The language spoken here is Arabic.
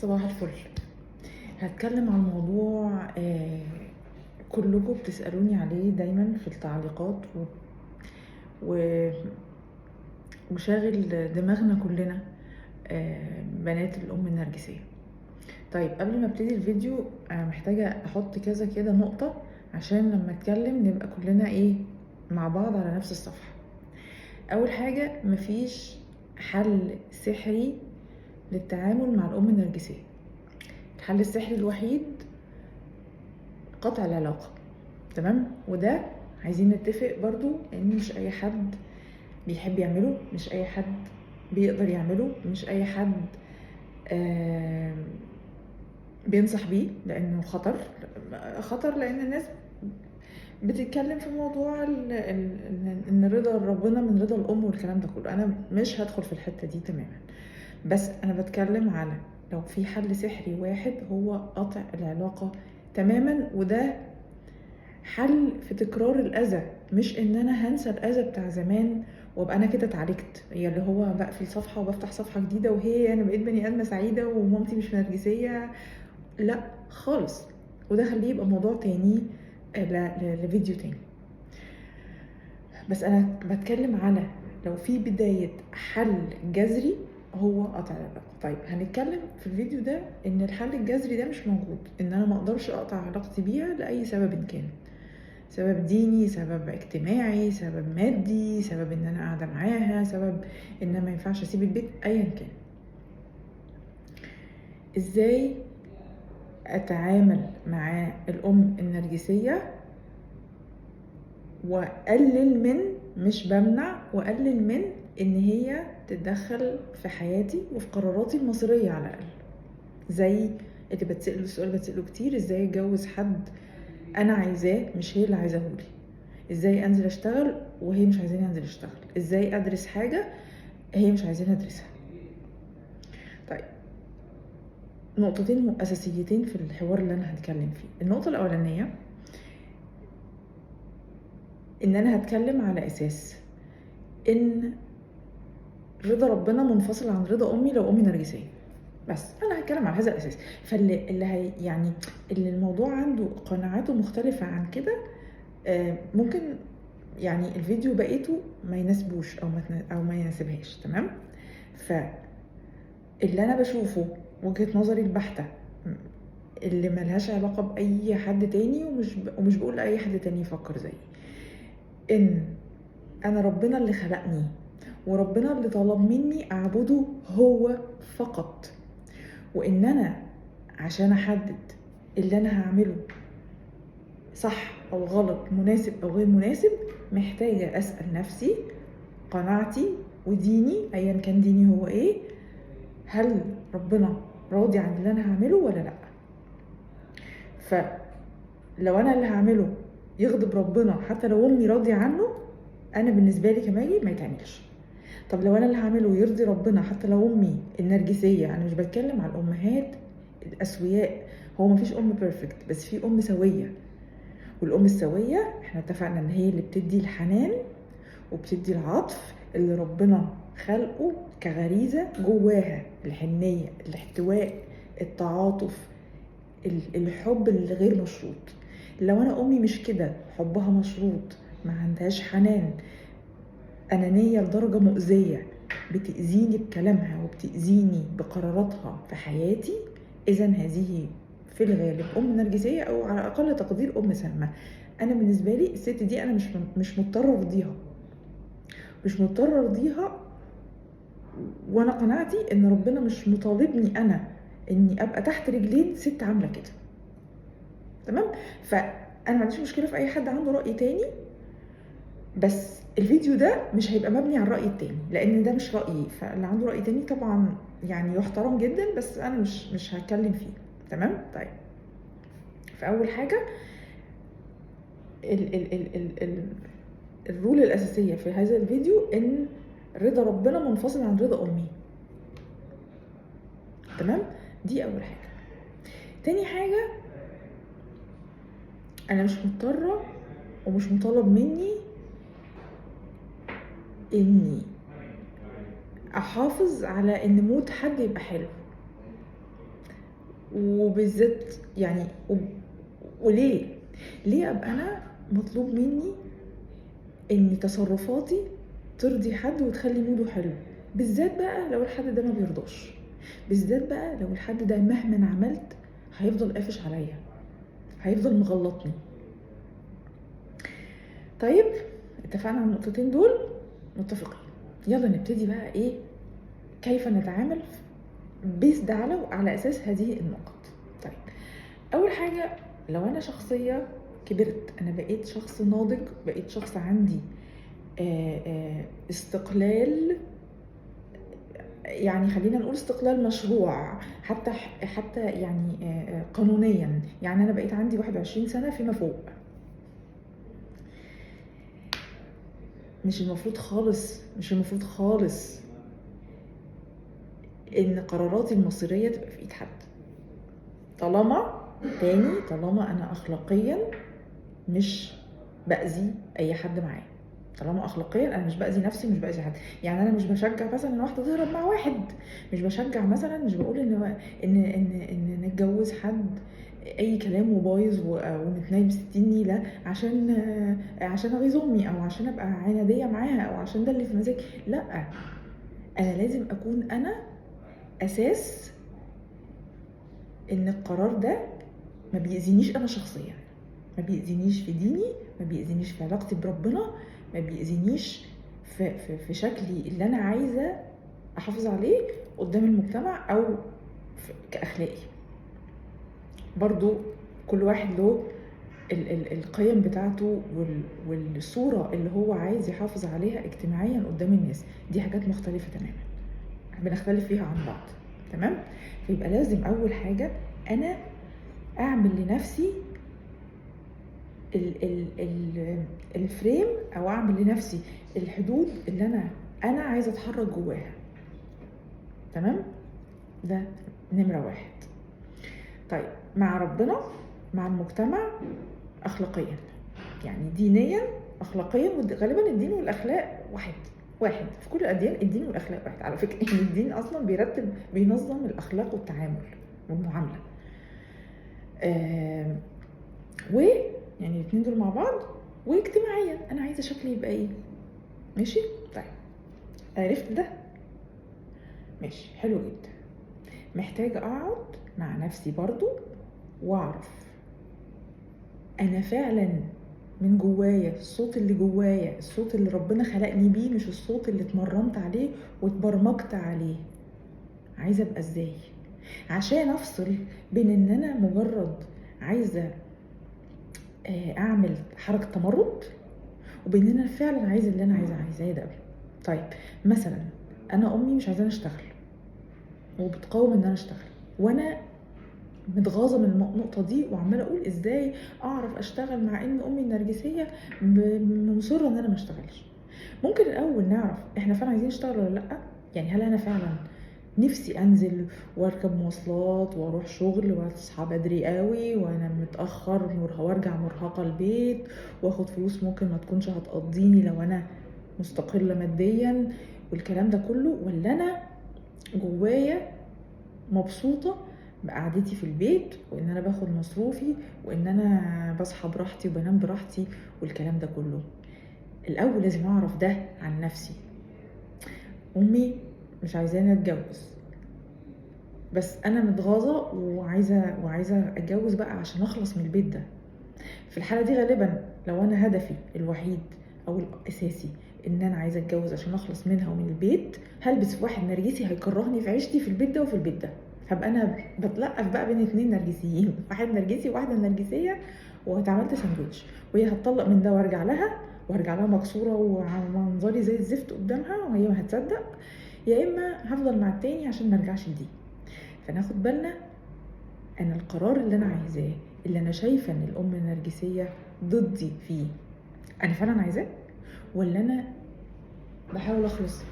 صباح الفل. هتكلم عن موضوع كلكم بتسألوني عليه دايما في التعليقات و... وشاغل دماغنا كلنا، بنات الأم النرجسية. طيب قبل ما ابتدي الفيديو أنا محتاجة أحط كذا كده نقطة عشان لما اتكلم نبقى كلنا مع بعض على نفس الصفحة. أول حاجة، مفيش حل سحري للتعامل مع الأم النرجسية. الحل السحري الوحيد قطع العلاقة، تمام؟ وده عايزين نتفق برضو ان مش اي حد بيحب يعمله، مش اي حد بيقدر يعمله، مش اي حد بينصح بيه، لانه خطر لان الناس بتتكلم في موضوع ان رضا ربنا من رضا الام والكلام ده كله. انا مش هدخل في الحتة دي تماما، بس انا بتكلم على لو في حل سحري واحد هو قطع العلاقة تماما. وده حل في تكرار الاذى، مش ان انا هنسى الاذى بتاع زمان وابقى انا كده اتعالجت، هي اللي هو بقفل صفحه وبفتح صفحه جديده وهي انا بقيت بني ادمه سعيده ومامتي مش نرجسيه. لا خالص، وده خليه يبقى موضوع تاني لفيديو تاني. بس انا بتكلم على لو في بدايه حل جذري هو قطع العلاقه. طيب هنتكلم في الفيديو ده ان الحل الجذري ده مش موجود، ان انا ما اقدرش اقطع علاقتي بيها لاي سبب كان، سبب ديني، سبب اجتماعي، سبب مادي، سبب ان انا قاعده معاها، سبب ان ما ينفعش اسيب البيت، ايا كان. ازاي اتعامل مع الام النرجسيه واقلل من، مش بمنع، واقلل من ان هي تتدخل في حياتي وفي قراراتي المصيريه على الاقل؟ زي اللي بتسأله السؤال بتسأله كتير، ازاي اتجوز حد انا عايزاه مش هي اللي عايزاهولي؟ ازاي انزل اشتغل وهي مش عايزاني انزل اشتغل؟ ازاي ادرس حاجه هي مش عايزاني ادرسها؟ طيب، نقطتين اساسيتين في الحوار اللي انا هتكلم فيه. النقطه الاولانيه ان انا هتكلم على اساس ان رضا ربنا منفصل عن رضا امي لو امي نرجسيه، بس انا هتكلم على هذا الاساس. فاللي اللي الموضوع عنده قناعاته مختلفه عن كده ممكن الفيديو بقيته ما يناسبوش او ما يناسبهاش، تمام؟ فاللي انا بشوفه وجهة نظري البحتة اللي ملهاش علاقة بأي حد تاني، ومش بقول لأي حد تاني يفكر زيي، إن أنا ربنا اللي خلقني وربنا اللي طلب مني أعبده هو فقط، وإن أنا عشان أحدد اللي أنا هعمله صح أو غلط، مناسب أو غير مناسب، محتاجة أسأل نفسي قناعتي وديني أيا كان ديني هو إيه، هل ربنا راضي عن اللي أنا هعمله ولا لأ؟ فلو انا اللي هعمله يغضب ربنا حتى لو امي راضيه عنه، انا بالنسبه لي كماجي ما يتعملش. طب لو انا اللي هعمله يرضي ربنا حتى لو امي النرجسيه، انا مش بتكلم على الامهات الاسوياء، هو مفيش ام بيرفكت، بس في ام سويه، والام السويه احنا اتفقنا ان هي اللي بتدي الحنان وبتدي العطف اللي ربنا خلقه كغريزه جواها، الحنيه، الاحتواء، التعاطف، الحب الغير مشروط. لو انا امي مش كده، حبها مشروط، ما عندهاش حنان، انانيه لدرجه مؤذيه، بتاذيني بكلامها وبتاذيني بقراراتها في حياتي، اذا هذه في الغالب ام نرجسيه، او على اقل تقدير ام سامه. انا بالنسبه لي الست دي انا مش مضطره ارضيها، مش مضطره ارضيها، وانا قناعتي ان ربنا مش مطالبني انا اني ابقى تحت رجلين ست عامله كده، تمام؟ فانا ما عنديش مشكله في اي حد عنده راي تاني، بس الفيديو ده مش هيبقى مبني على الراي التاني، لان ده مش رايي. فاللي عنده راي تاني طبعا يحترم جدا، بس انا مش هتكلم فيه، تمام؟ طيب، فاول حاجه ال ال ال ال ال الرول الاساسيه في هذا الفيديو ان رضا ربنا منفصل عن رضا امي، تمام؟ دي اول حاجه. تاني حاجه، انا مش مضطره ومش مطالب مني اني احافظ على ان موت حد يبقى حلو. وبالذات يعني وليه ابقى انا مطلوب مني ان تصرفاتي ترضي حد وتخلي موده حلو، بالذات بقى لو الحد ده ما بيرضاش، بالذات بقى لو الحد ده مهما عملت هيفضل قافش عليا، هيفضل مغلطني. طيب اتفقنا على النقطتين دول، متفقين. يلا نبتدي بقى ايه، كيف نتعامل بيسد على اساس هذه النقط. طيب اول حاجه، لو انا شخصيه كبرت، انا بقيت شخص ناضج، بقيت شخص عندي استقلال، يعني خلينا نقول استقلال مشروع، حتى يعني قانونيا، يعني انا بقيت عندي 21 سنه فيما فوق. مش المفروض خالص ان قراراتي المصيريه تبقى في ايد حد، طالما انا اخلاقيا مش باذي اي حد معايا، طالما اخلاقيا انا مش باذي نفسي، مش باذي حد. يعني انا مش بشجع مثلا ان واحده تهرب مع واحد، مش بشجع مثلا، مش بقول ان نتجوز حد اي كلام وبايظ ومتنايم 60 نيله عشان اغيظ امي، او عشان ابقى عناديه معاها، او عشان ده اللي في مزاجي. لا، انا لازم اكون انا اساس ان القرار ده ما بيأذينيش انا شخصيا، ما بيأذينيش في ديني، ما بيأذينيش في علاقتي بربنا، ما بيأذينيش في شكلي اللي انا عايزه احافظ عليه قدام المجتمع او كاخلاقي. برضو كل واحد له القيم بتاعته والصوره اللي هو عايز يحافظ عليها اجتماعيا قدام الناس، دي حاجات مختلفه تماما، بنختلف فيها عن بعض. تمام؟ فيبقى لازم اول حاجه انا اعمل لنفسي الفريم، او اعمل لنفسي الحدود اللي انا عايزه اتحرك جواها. تمام؟ ده نمره واحد. طيب مع ربنا، مع المجتمع، اخلاقيا، يعني دينيا، اخلاقيا، غالبا الدين والاخلاق واحد في كل الاديان. الدين والاخلاق واحد على فكره. الدين اصلا بينظم الاخلاق والتعامل والمعامله. يعني الاثنين دول مع بعض. واجتماعيا انا عايزه شكلي يبقى ايه. ماشي؟ طيب عرفت ده؟ ماشي، حلو جدا. محتاجه اقعد مع نفسي برضو واعرف انا فعلا من جوايا، الصوت اللي جوايا، الصوت اللي ربنا خلقني بيه، مش الصوت اللي اتمرنت عليه واتبرمجت عليه، عايزه ابقى ازاي، عشان افصل بين ان انا مجرد عايزه اعمل حركه تمرد، وبين ان انا فعلا عايزه اللي انا عايزاه ده. طيب مثلا انا امي مش عايزاني اشتغل وبتقاوم ان انا اشتغل، وانا متغاظه من النقطه دي وعماله اقول ازاي اعرف اشتغل مع ان امي النرجسيه مصره ان انا ما اشتغلش. ممكن الاول نعرف احنا فعلا عايزين نشتغل ولا لا، يعني هل انا فعلا نفسي انزل واركب مواصلات واروح شغل واصحى بدري قوي وانا متاخر وارجع مرهقه البيت واخد فلوس ممكن ما تكونش هتقضيني لو انا مستقله ماديا والكلام ده كله، ولا انا جوايا مبسوطه بقعدتي في البيت وان انا باخد مصروفي وان انا بصحى براحتي وبنام براحتي والكلام ده كله. الاول لازم اعرف ده عن نفسي. امي مش عايزاني اتجوز، بس انا متغاظه وعايزه اتجوز بقى عشان اخلص من البيت ده. في الحاله دي غالبا لو انا هدفي الوحيد او الاساسي ان انا عايزه اتجوز عشان اخلص منها ومن البيت، هلبس في واحد نرجسي هيكرهني في عيشتي في البيت ده وفي البيت ده، هبقى انا بتلقف بقى بين 2 نرجسيين، واحد نرجسي وواحده نرجسيه، واتعملت ساندوتش، وهي هتطلق من ده وارجع لها مكسوره ومنظري زي الزفت قدامها وهي ما هتصدق، يا اما هفضل مع التاني عشان ما ارجعش لدي. فناخد بالنا انا القرار اللي انا عايزاه، اللي انا شايفه ان الام النرجسيه ضدي فيه، انا فعلا عايزاه ولا انا بحاول اخلص